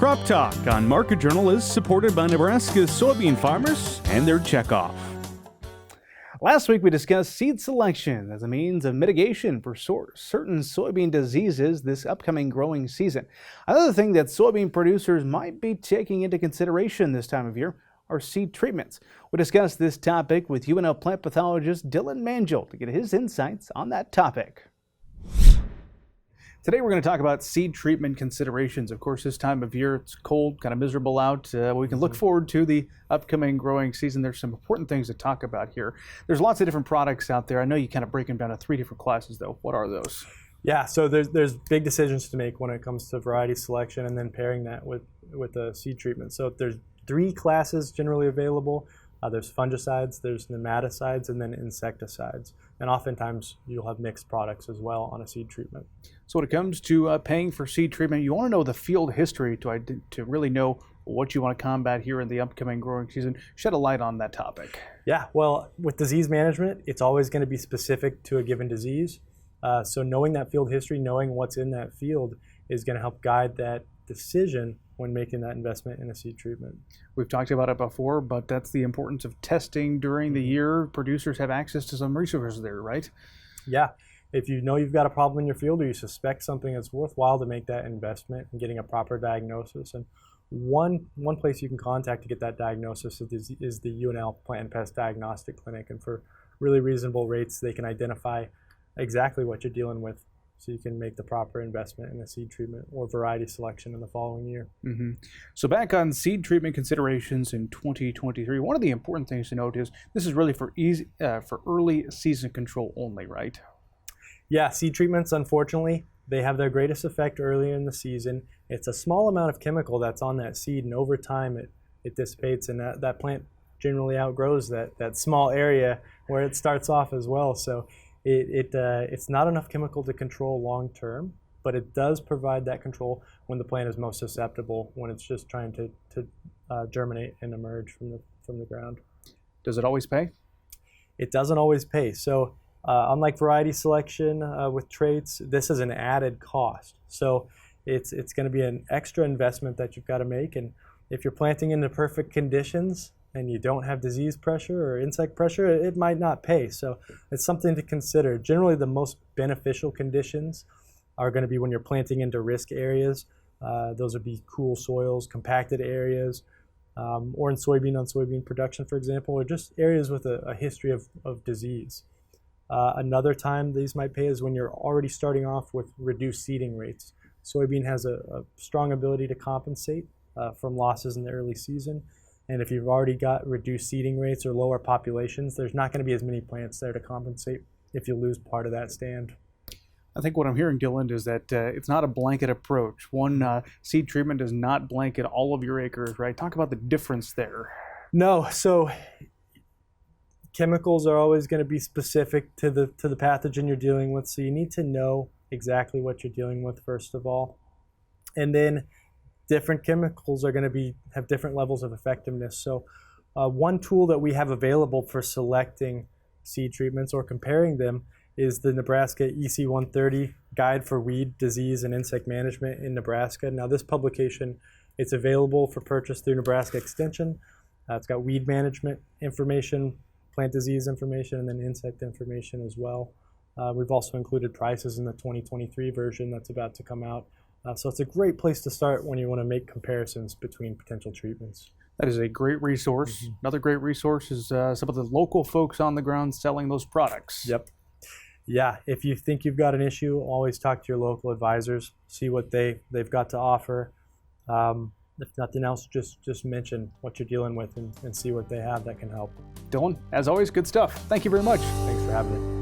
Crop Talk on Market Journal is supported by Nebraska's soybean farmers and their checkoff. Last week we discussed seed selection as a means of mitigation for certain soybean diseases this upcoming growing season. Another thing that soybean producers might be taking into consideration this time of year are seed treatments. We discussed this topic with UNL plant pathologist Mangel to get his insights on that topic. Today we're going to talk about seed treatment considerations. Of course, this time of year it's cold, kind of miserable out. We can look forward to the upcoming growing season. There's some important things to talk about here. There's lots of different products out there. I know you kind of break them down to 3 different classes though. What are those? Yeah, so there's big decisions to make when it comes to variety selection and then pairing that with a seed treatment. So there's 3 classes generally available. There's fungicides, there's nematicides, and then insecticides. And oftentimes you'll have mixed products as well on a seed treatment. So when it comes to paying for seed treatment, you want to know the field history to really know what you want to combat here in the upcoming growing season. Shed a light on that topic. Yeah, well, with disease management, it's always going to be specific to a given disease. So knowing that field history, knowing what's in that field is going to help guide that decision when making that investment in a seed treatment. We've talked about it before, but that's the importance of testing during the year. Producers have access to some resources there, right? Yeah. If you know you've got a problem in your field or you suspect something that's worthwhile to make that investment and getting a proper diagnosis. And one place you can contact to get that diagnosis is the UNL Plant and Pest Diagnostic Clinic. And for really reasonable rates, they can identify exactly what you're dealing with, so you can make the proper investment in a seed treatment or variety selection in the following year. So back on seed treatment considerations in 2023, one of the important things to note is this is really for early season control only, right? Yeah, seed treatments, unfortunately, they have their greatest effect earlier in the season. It's a small amount of chemical that's on that seed, and over time it dissipates, and that plant generally outgrows that small area where it starts off as well. So it's not enough chemical to control long term, but it does provide that control when the plant is most susceptible, when it's just trying to germinate and emerge from the ground. Does it always pay? It doesn't always pay. So unlike variety selection with traits, this is an added cost. So it's going to be an extra investment that you've got to make. And if you're planting in the perfect conditions and you don't have disease pressure or insect pressure, it might not pay. So it's something to consider. Generally, the most beneficial conditions are going to be when you're planting into risk areas. Those would be cool soils, compacted areas, or in soybean production, for example, or just areas with a history of disease. Another time these might pay is when you're already starting off with reduced seeding rates. Soybean has a strong ability to compensate from losses in the early season. And if you've already got reduced seeding rates or lower populations, there's not going to be as many plants there to compensate if you lose part of that stand. I think what I'm hearing, Dylan, is that it's not a blanket approach. One seed treatment does not blanket all of your acres, right? Talk about the difference there. No, so chemicals are always going to be specific to the pathogen you're dealing with. So you need to know exactly what you're dealing with, first of all. And then different chemicals are going to have different levels of effectiveness. So one tool that we have available for selecting seed treatments or comparing them is the Nebraska EC130 Guide for Weed, Disease, and Insect Management in Nebraska. Now this publication, it's available for purchase through Nebraska Extension. It's got weed management information, plant disease information, and then insect information as well. We've also included prices in the 2023 version that's about to come out. So it's a great place to start when you want to make comparisons between potential treatments. That is a great resource. Another great resource is some of the local folks on the ground selling those products. Yep. Yeah, if you think you've got an issue, always talk to your local advisors, see what they've got to offer. If nothing else, just mention what you're dealing with and see what they have that can help. Dylan, as always, good stuff. Thank you very much. Thanks for having me.